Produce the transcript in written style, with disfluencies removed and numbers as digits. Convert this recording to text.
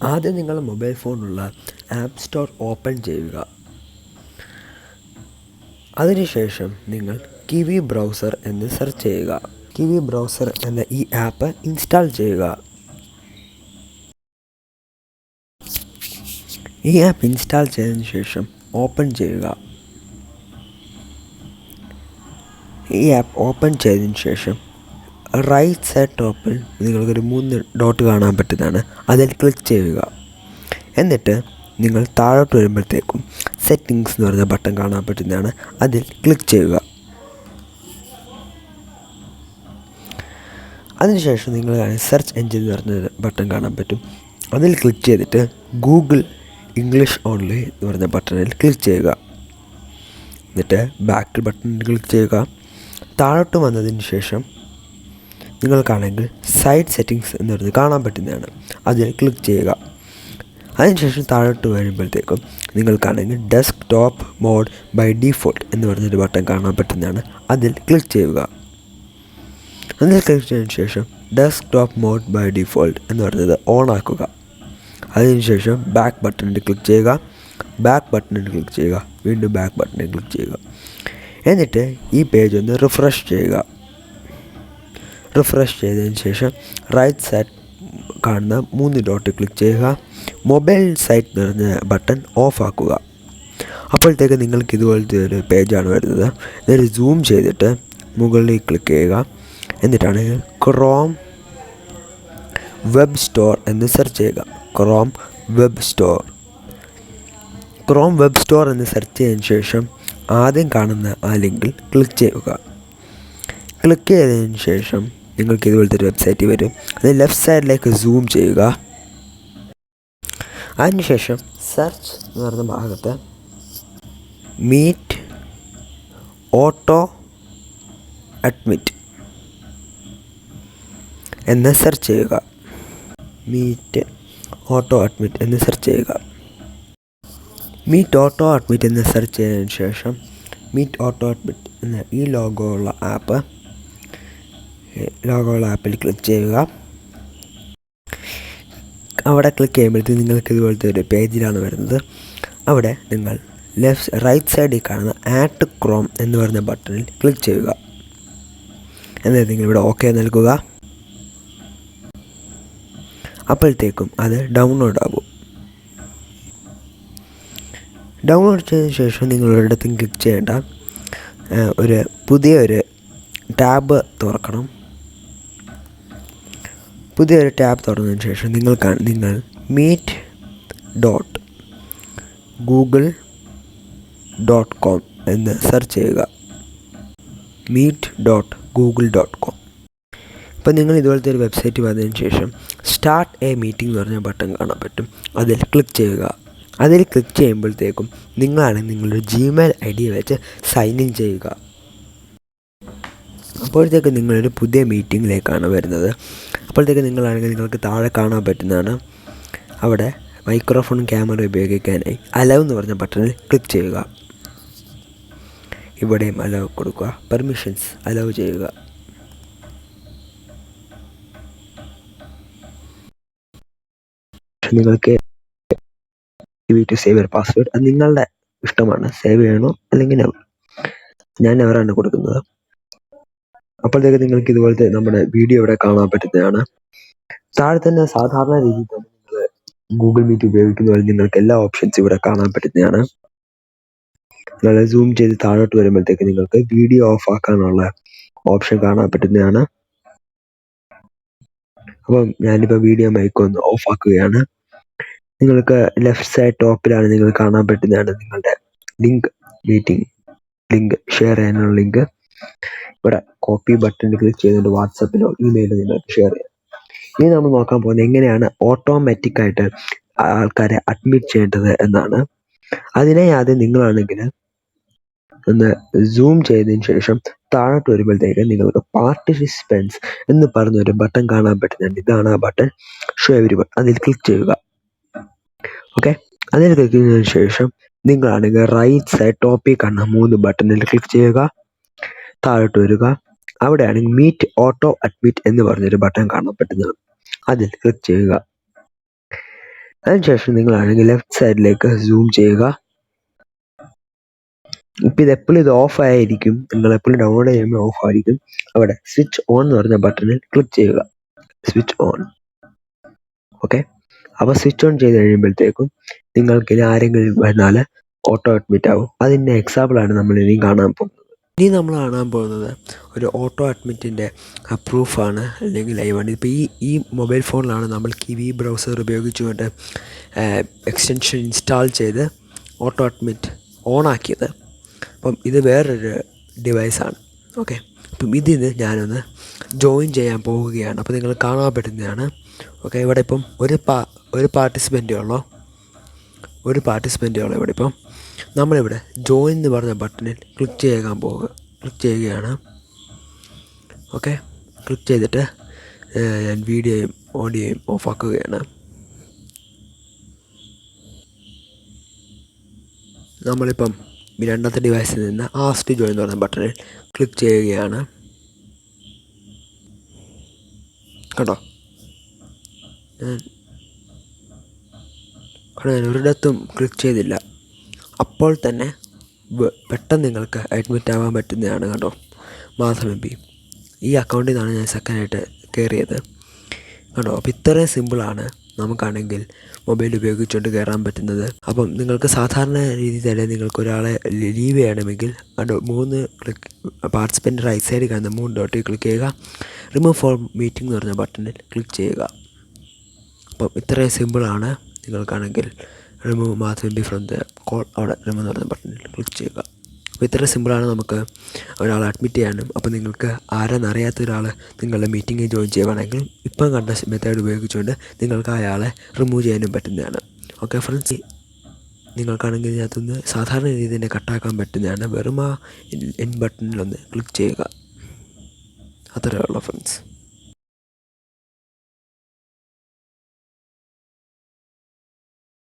ആദ്യം നിങ്ങൾ mobile ഫോണിലുള്ള app store open ചെയ്യുക. അതിനുശേഷം നിങ്ങൾ കിവി ബ്രൗസർ എന്ന് സെർച്ച് ചെയ്യുക. കിവി ബ്രൗസർ എന്ന ഈ ആപ്പ് ഇൻസ്റ്റാൾ ചെയ്യുക. ഈ ആപ്പ് ഇൻസ്റ്റാൾ ചെയ്തതിന് ശേഷം ഓപ്പൺ ചെയ്യുക. ഈ ആപ്പ് ഓപ്പൺ ചെയ്തതിന് ശേഷം റൈറ്റ് സൈഡ് ടോപ്പിൽ നിങ്ങൾക്കൊരു 3 ഡോട്ട് കാണാൻ പറ്റുന്നതാണ്. അതിൽ ക്ലിക്ക് ചെയ്യുക. എന്നിട്ട് നിങ്ങൾ താഴോട്ട് വരുമ്പോഴത്തേക്കും സെറ്റിങ്സ് എന്ന് പറഞ്ഞ ബട്ടൺ കാണാൻ പറ്റുന്നതാണ്. അതിൽ ക്ലിക്ക് ചെയ്യുക. അതിനുശേഷം നിങ്ങൾ സെർച്ച് എഞ്ചിൻ എന്ന് പറഞ്ഞ ബട്ടൺ കാണാൻ പറ്റും. അതിൽ ക്ലിക്ക് ചെയ്തിട്ട് ഗൂഗിൾ ഇംഗ്ലീഷ് ഓൺലി എന്ന് പറഞ്ഞ ബട്ടണിൽ ക്ലിക്ക് ചെയ്യുക. എന്നിട്ട് ബാക്ക് ബട്ടണിൽ ക്ലിക്ക് ചെയ്യുക. താഴോട്ട് വന്നതിന് ശേഷം നിങ്ങൾക്കാണെങ്കിൽ സൈഡ് സെറ്റിങ്സ് എന്ന് പറഞ്ഞ് കാണാൻ പറ്റുന്നതാണ്. അതിൽ ക്ലിക്ക് ചെയ്യുക. അതിനുശേഷം താഴോട്ട് വരുമ്പോഴത്തേക്കും നിങ്ങൾക്കാണെങ്കിൽ desktop mode by default എന്ന് പറഞ്ഞൊരു ബട്ടൺ കാണാൻ പറ്റുന്നതാണ്. അതിൽ ക്ലിക്ക് ചെയ്യുക. അതിൽ ക്ലിക്ക് ചെയ്തതിന് ശേഷം desktop mode by default എന്ന് പറയുന്നത് ഓൺ ആക്കുക. അതിനുശേഷം ബാക്ക് ബട്ടണിൽ ക്ലിക്ക് ചെയ്യുക. ബാക്ക് ബട്ടണിൽ ക്ലിക്ക് ചെയ്യുക. വീണ്ടും ബാക്ക് ബട്ടണിൽ ക്ലിക്ക് ചെയ്യുക. എന്നിട്ട് ഈ പേജ് ഒന്ന് റിഫ്രഷ് ചെയ്യുക. റിഫ്രഷ് ചെയ്തതിന് ശേഷം റൈറ്റ് സൈഡ് കാണുന്ന 3 ഡോട്ട് ക്ലിക്ക് ചെയ്യുക. മൊബൈൽ സൈറ്റ് എന്ന് പറഞ്ഞ ബട്ടൺ ഓഫ് ആക്കുക. അപ്പോഴത്തേക്ക് നിങ്ങൾക്ക് ഇതുപോലത്തെ ഒരു പേജാണ് വരുന്നത്. ഇതൊരു സൂം ചെയ്തിട്ട് മുകളിൽ ക്ലിക്ക് ചെയ്യുക. എന്നിട്ടാണെങ്കിൽ ക്രോം വെബ് സ്റ്റോർ എന്ന് സെർച്ച് ചെയ്യുക. ക്രോം വെബ് എന്ന് സെർച്ച് ചെയ്തതിന് ശേഷം ആദ്യം കാണുന്ന ആ ലിങ്കിൽ ക്ലിക്ക് ചെയ്യുക. ക്ലിക്ക് ചെയ്തതിന് ശേഷം നിങ്ങൾക്ക് ഇതുപോലത്തെ ഒരു വെബ്സൈറ്റ് വരും. അത് ലെഫ്റ്റ് സൈഡിലേക്ക് സൂം ചെയ്യുക. അതിനുശേഷം സെർച്ച് എന്ന് പറയുന്ന ഭാഗത്ത് മീറ്റ് ഓട്ടോ അഡ്മിറ്റ് എന്ന് സെർച്ച് ചെയ്യുക. മീറ്റ് ഓട്ടോ അഡ്മിറ്റ് എന്ന് സെർച്ച് ചെയ്യുക. മീറ്റ് ഓട്ടോ അഡ്മിറ്റ് എന്ന് സെർച്ച് ചെയ്തതിന് ശേഷം മീറ്റ് ഓട്ടോ അഡ്മിറ്റ് എന്ന ഈ ലോഗോ ഉള്ള ആപ്പിൽ ക്ലിക്ക് ചെയ്യുക. അവിടെ ക്ലിക്ക് ചെയ്യുമ്പോഴത്തേക്ക് നിങ്ങൾക്ക് ഇതുപോലത്തെ ഒരു പേജിലാണ് വരുന്നത്. അവിടെ നിങ്ങൾ റൈറ്റ് സൈഡിൽ കാണുന്ന ആഡ് ക്രോം എന്ന് പറയുന്ന ബട്ടണിൽ ക്ലിക്ക് ചെയ്യുക. എന്നിട്ട് നിങ്ങളിവിടെ ഓക്കെ നൽകുക. അപ്പോഴത്തേക്കും അത് ഡൗൺലോഡ് ആകും. ഡൗൺലോഡ് ചെയ്തതിന് ശേഷം നിങ്ങൾ ഒരിടത്തും ക്ലിക്ക് ചെയ്യേണ്ട. പുതിയൊരു ടാബ് തുറക്കണം. പുതിയൊരു ടാബ് തുറന്നതിന് ശേഷം നിങ്ങൾ meet.google.com എന്ന് സെർച്ച് ചെയ്യുക. meet.google.com. അപ്പോൾ നിങ്ങൾ ഇതുപോലത്തെ ഒരു വെബ്സൈറ്റ് വന്നതിന് ശേഷം സ്റ്റാർട്ട് എ മീറ്റിംഗ് എന്ന് പറഞ്ഞ ബട്ടൺ കാണാൻ പറ്റും. അതിൽ ക്ലിക്ക് ചെയ്യുക. അതിൽ ക്ലിക്ക് ചെയ്യുമ്പോഴത്തേക്കും നിങ്ങളാണെങ്കിൽ നിങ്ങളുടെ ജിമെയിൽ ID വെച്ച് സൈൻ ഇൻ ചെയ്യുക. അപ്പോഴത്തേക്ക് നിങ്ങളൊരു പുതിയ മീറ്റിങ്ങിലേക്കാണ് വരുന്നത്. അപ്പോഴത്തേക്ക് നിങ്ങളാണെങ്കിൽ നിങ്ങൾക്ക് താഴെ കാണാൻ പറ്റുന്നതാണ്. അവിടെ മൈക്രോഫോണും ക്യാമറ ഉപയോഗിക്കാനായി അലവ് എന്ന് പറഞ്ഞ ബട്ടണിൽ ക്ലിക്ക് ചെയ്യുക. ഇവിടെയും അലവ് കൊടുക്കുക. പെർമിഷൻസ് അലവ് ചെയ്യുക. നിങ്ങൾക്ക് ടു സേവ് യുവർ പാസ്വേഡ് അത് നിങ്ങളുടെ ഇഷ്ടമാണ്. സേവ് ചെയ്യണോ അല്ലെങ്കിൽ ഞാൻ നെവറാണ് കൊടുക്കുന്നത്. അപ്പോഴത്തേക്ക് നിങ്ങൾക്ക് ഇതുപോലത്തെ നമ്മുടെ വീഡിയോ ഇവിടെ കാണാൻ പറ്റുന്നതാണ്. താഴെ തന്നെ സാധാരണ രീതിയിൽ തന്നെ നിങ്ങൾ ഗൂഗിൾ മീറ്റ് ഉപയോഗിക്കുന്ന പോലെ നിങ്ങൾക്ക് എല്ലാ ഓപ്ഷൻസും ഇവിടെ കാണാൻ പറ്റുന്നതാണ്. നിങ്ങൾ സൂം ചെയ്ത് താഴോട്ട് വരുമ്പോഴത്തേക്ക് നിങ്ങൾക്ക് വീഡിയോ ഓഫ് ആക്കാനുള്ള ഓപ്ഷൻ കാണാൻ പറ്റുന്നതാണ്. അപ്പം ഞാനിപ്പോൾ വീഡിയോ മൈക്ക് ഒന്ന് ഓഫ് ആക്കുകയാണ്. നിങ്ങൾക്ക് ലെഫ്റ്റ് സൈഡ് ടോപ്പിലാണ് നിങ്ങൾ കാണാൻ പറ്റുന്നതാണ് നിങ്ങളുടെ മീറ്റിംഗ് ലിങ്ക് ഷെയർ ചെയ്യാനുള്ള ലിങ്ക്. ഇവിടെ കോപ്പി ബട്ടണിൽ ക്ലിക്ക് ചെയ്തുകൊണ്ട് വാട്സപ്പിലോ ഇമെയിലോ നിങ്ങൾക്ക് ഷെയർ ചെയ്യാം. ഇനി നമ്മൾ നോക്കാൻ പോകുന്നത് എങ്ങനെയാണ് ഓട്ടോമാറ്റിക്കായിട്ട് ആൾക്കാരെ അഡ്മിറ്റ് ചെയ്യേണ്ടത് എന്നാണ്. അതിനായി ആദ്യം നിങ്ങളാണെങ്കിൽ ഒന്ന് സൂം ചെയ്തതിന് ശേഷം താഴോട്ട് വരുമ്പോഴത്തേക്ക് നിങ്ങൾക്ക് പാർട്ടിസിപ്പൻസ് എന്ന് പറഞ്ഞൊരു ബട്ടൺ കാണാൻ പറ്റുന്നുണ്ട്. ഇതാണ് ആ ബട്ടൺ, ഷോ എവരിവൺ. അതിൽ ക്ലിക്ക് ചെയ്യുക. ഓക്കെ, അതിൽ ക്ലിക്ക് ചെയ്തതിനു ശേഷം നിങ്ങളാണെങ്കിൽ റൈറ്റ് സൈഡ് ടോപ്പിൽ കാണുന്ന 3 ബട്ടണിൽ ക്ലിക്ക് ചെയ്യുക. താഴോട്ട് വരിക. അവിടെയാണെങ്കിൽ മീറ്റ് ഓട്ടോ അഡ്മിറ്റ് എന്ന് പറഞ്ഞൊരു ബട്ടൺ കാണാൻ പറ്റുന്നതാണ്. അതിൽ ക്ലിക്ക് ചെയ്യുക. അതിനുശേഷം നിങ്ങളാണെങ്കിൽ ലെഫ്റ്റ് സൈഡിലേക്ക് സൂം ചെയ്യുക. ഇപ്പം ഇത് ഓഫ് ആയിരിക്കും, നിങ്ങൾ എപ്പോഴും ഡൗൺലോഡ് ചെയ്യുമ്പോൾ ഓഫ് ആയിരിക്കും. അവിടെ സ്വിച്ച് ഓൺ എന്ന് പറഞ്ഞ ബട്ടണിൽ ക്ലിക്ക് ചെയ്യുക. Switch on. ഓക്കെ, അപ്പോൾ സ്വിച്ച് ഓൺ ചെയ്ത് കഴിയുമ്പോഴത്തേക്കും നിങ്ങൾക്ക് ഇനി ആരെങ്കിലും വന്നാൽ ഓട്ടോ അഡ്മിറ്റ് ആവും. അതിൻ്റെ എക്സാമ്പിളാണ് നമ്മൾ ഇനി കാണാൻ പോകുന്നത്. ഇനി നമ്മൾ കാണാൻ പോകുന്നത് ഒരു ഓട്ടോ അഡ്മിറ്റിൻ്റെ പ്രൂഫാണ്, അല്ലെങ്കിൽ ലൈവാണ്. ഇപ്പോൾ ഈ മൊബൈൽ ഫോണിലാണ് നമ്മൾ കിവി ബ്രൗസർ ഉപയോഗിച്ചുകൊണ്ട് എക്സ്റ്റൻഷൻ ഇൻസ്റ്റാൾ ചെയ്ത് ഓട്ടോ അഡ്മിറ്റ് ഓണാക്കിയത്. അപ്പം ഇത് വേറൊരു ഡിവൈസാണ്. ഓക്കെ, അപ്പം ഇതിന് ഞാനൊന്ന് ജോയിൻ ചെയ്യാൻ പോവുകയാണ്. അപ്പോൾ നിങ്ങൾ കാണാൻ പറ്റുന്നതാണ്. ഓക്കെ, ഇവിടെ ഇപ്പം ഒരു പാർട്ടിസിപ്പൻ്റേ ഉള്ളൂ ഇവിടെ. ഇപ്പം നമ്മളിവിടെ ജോയിൻ എന്ന് പറഞ്ഞ ബട്ടണിൽ ക്ലിക്ക് ചെയ്യുകയാണ്. ഓക്കെ, ക്ലിക്ക് ചെയ്തിട്ട് ഞാൻ വീഡിയോയും ഓഡിയോയും ഓഫാക്കുകയാണ്. നമ്മളിപ്പം രണ്ടാമത്തെ ഡിവൈസിൽ നിന്ന് ആസ്റ്റ് ജോയിൻ എന്ന് പറഞ്ഞ ബട്ടണിൽ ക്ലിക്ക് ചെയ്യുകയാണ്. കണ്ടോ, ഞാൻ ഒരിടത്തും ക്ലിക്ക് ചെയ്തില്ല. അപ്പോൾ തന്നെ പെട്ടെന്ന് നിങ്ങൾക്ക് അഡ്മിറ്റ് ആവാൻ പറ്റുന്നതാണ്. കണ്ടോ, മാധവ് MP ഈ അക്കൗണ്ടിൽ നിന്നാണ് ഞാൻ സെക്കൻഡായിട്ട് കയറിയത്. കണ്ടോ, അപ്പോൾ ഇത്രയും സിമ്പിളാണ് നമുക്കാണെങ്കിൽ മൊബൈൽ ഉപയോഗിച്ചുകൊണ്ട് കയറാൻ പറ്റുന്നത്. അപ്പം നിങ്ങൾക്ക് സാധാരണ രീതിയിൽ തന്നെ നിങ്ങൾക്ക് ഒരാളെ ലീവ് ചെയ്യണമെങ്കിൽ കണ്ടോ, 3 പാർട്ടിസിപ്പൻ്റ് റൈറ്റ് സൈഡിൽ കാണുന്ന 3 ഡോട്ടിൽ ക്ലിക്ക് ചെയ്യുക. റിമൂവ് ഫോർ മീറ്റിംഗ് എന്ന് പറഞ്ഞ ബട്ടണിൽ ക്ലിക്ക് ചെയ്യുക. അപ്പം ഇത്രയും സിമ്പിളാണ്. നിങ്ങൾക്കാണെങ്കിൽ remove Madhav MP from the call, അവിടെ റിമൂവ് എന്ന് പറഞ്ഞ ബട്ടണിൽ ക്ലിക്ക് ചെയ്യുക. അപ്പോൾ ഇത്ര സിമ്പിളാണ് നമുക്ക് ഒരാളെ അഡ്മിറ്റ് ചെയ്യാനും. അപ്പോൾ നിങ്ങൾക്ക് ആരെന്നറിയാത്ത ഒരാൾ നിങ്ങളുടെ മീറ്റിങ്ങിൽ ജോയിൻ ചെയ്യുകയാണെങ്കിൽ ഇപ്പം കണ്ട മെത്തേഡ് ഉപയോഗിച്ചുകൊണ്ട് നിങ്ങൾക്ക് അയാളെ റിമൂവ് ചെയ്യാനും പറ്റുന്നതാണ്. ഓക്കെ ഫ്രണ്ട്സ്, നിങ്ങൾക്കാണെങ്കിൽ ഇതിനകത്തുനിന്ന് സാധാരണ രീതിയിൽ തന്നെ കട്ടാക്കാൻ പറ്റുന്നതാണ്. വെറും ആ എൻ ബട്ടണിലൊന്ന് ക്ലിക്ക് ചെയ്യുക. അത്രയേ ഉള്ളൂ ഫ്രണ്ട്സ്.